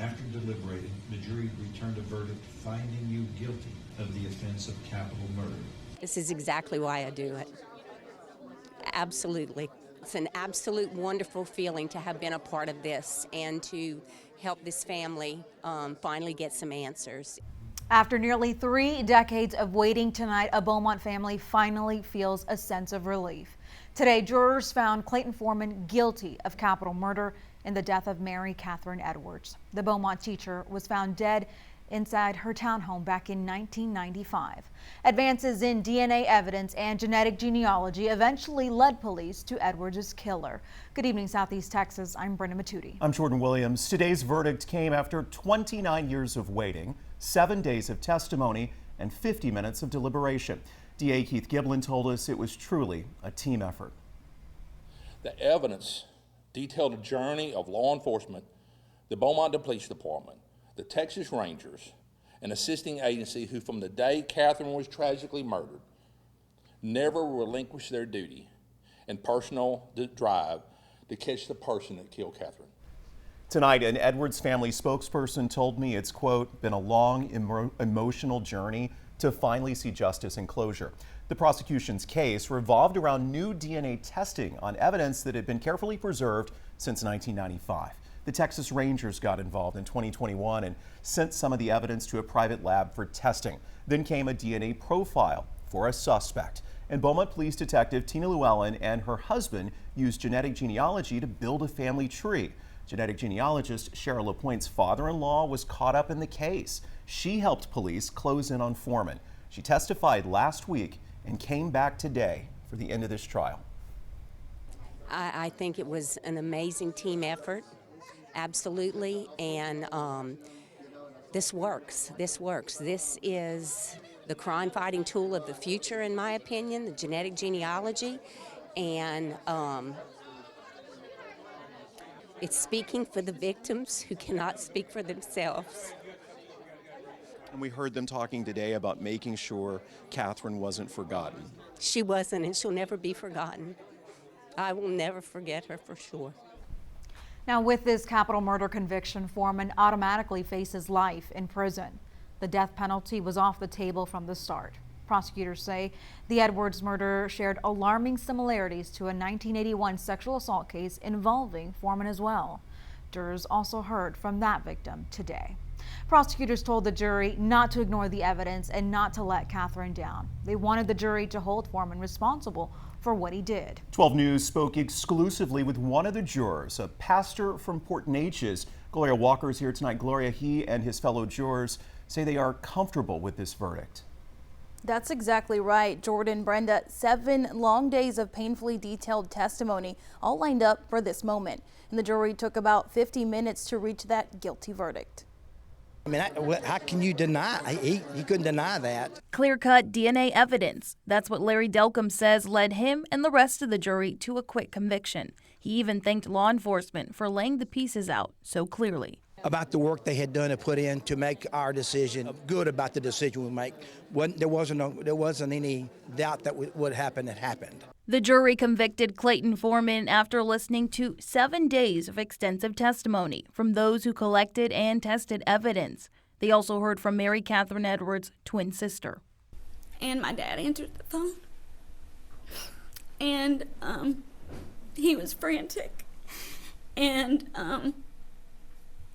After deliberating, the jury returned a verdict finding you guilty of the offense of capital murder. This is exactly why I do it. Absolutely. It's an absolute wonderful feeling to have been a part of this and to help this family finally get some answers. After nearly 3 decades of waiting tonight, a Beaumont family finally feels a sense of relief. Today, jurors found Clayton Foreman guilty of capital murder in the death of Mary Catherine Edwards. The Beaumont teacher was found dead inside her townhome back in 1995. Advances in DNA evidence and genetic genealogy eventually led police to Edwards' killer. Good evening, Southeast Texas. I'm Brenda Matudi. I'm Jordan Williams. Today's verdict came after 29 years of waiting, 7 days of testimony, and 50 minutes of deliberation. DA Keith Giblin told us it was truly a team effort. The evidence detailed a journey of law enforcement, the Beaumont Police Department, the Texas Rangers, an assisting agency who from the day Catherine was tragically murdered never relinquished their duty and personal drive to catch the person that killed Catherine. Tonight, an Edwards family spokesperson told me it's, quote, been a long, emotional journey to finally see justice and closure. The prosecution's case revolved around new DNA testing on evidence that had been carefully preserved since 1995. The Texas Rangers got involved in 2021 and sent some of the evidence to a private lab for testing. Then came a DNA profile for a suspect. And Beaumont Police Detective Tina Llewellyn and her husband used genetic genealogy to build a family tree. Genetic genealogist Cheryl LaPointe's father-in-law was caught up in the case. She helped police close in on Foreman. She testified last week and came back today for the end of this trial. I think it was an amazing team effort. Absolutely, and this works. This works. This is the crime-fighting tool of the future, in my opinion, the genetic genealogy, and it's speaking for the victims who cannot speak for themselves. And we heard them talking today about making sure Catherine wasn't forgotten. She wasn't, and she'll never be forgotten. I will never forget her for sure. Now, with this capital murder conviction, Foreman automatically faces life in prison. The death penalty was off the table from the start. Prosecutors say the Edwards murder shared alarming similarities to a 1981 sexual assault case involving Foreman as well. Jurors also heard from that victim today. Prosecutors told the jury not to ignore the evidence and not to let Catherine down. They wanted the jury to hold Foreman responsible for what he did. 12 News spoke exclusively with one of the jurors, a pastor from Port Neches. Gloria Walker is here tonight. Gloria, he and his fellow jurors say they are comfortable with this verdict. That's exactly right, Jordan. Brenda, 7 long days of painfully detailed testimony all lined up for this moment. And the jury took about 50 minutes to reach that guilty verdict. I mean, how can you deny? He couldn't deny that. Clear-cut DNA evidence. That's what Larry Delcom says led him and the rest of the jury to a quick conviction. He even thanked law enforcement for laying the pieces out so clearly. About the work they had done and put in to make our decision good about the decision we make. There wasn't any doubt that what happened had happened. The jury convicted Clayton Foreman after listening to 7 days of extensive testimony from those who collected and tested evidence. They also heard from Mary Catherine Edwards' twin sister. And my dad answered the phone, and he was frantic, and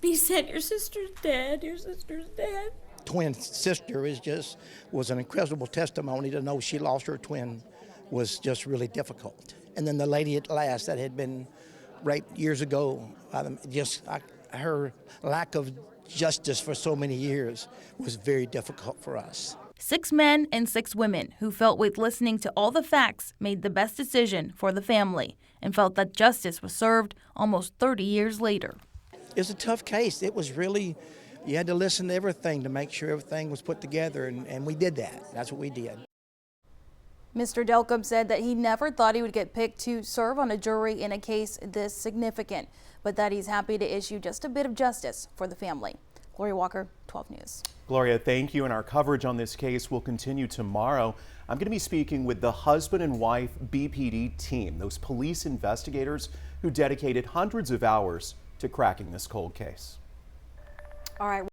he said, "Your sister's dead, your sister's dead." Twin sister was an incredible testimony. To know she lost her twin was just really difficult. And then the lady at last that had been raped years ago, her lack of justice for so many years was very difficult for us. 6 men and 6 women who felt with listening to all the facts made the best decision for the family and felt that justice was served almost 30 years later. It's a tough case. It was really, you had to listen to everything to make sure everything was put together, and we did that. That's what we did. Mr. Delcom said that he never thought he would get picked to serve on a jury in a case this significant, but that he's happy to issue just a bit of justice for the family. Gloria Walker, 12 News. Gloria, thank you. And our coverage on this case will continue tomorrow. I'm going to be speaking with the husband and wife BPD team, those police investigators who dedicated hundreds of hours to cracking this cold case. All right.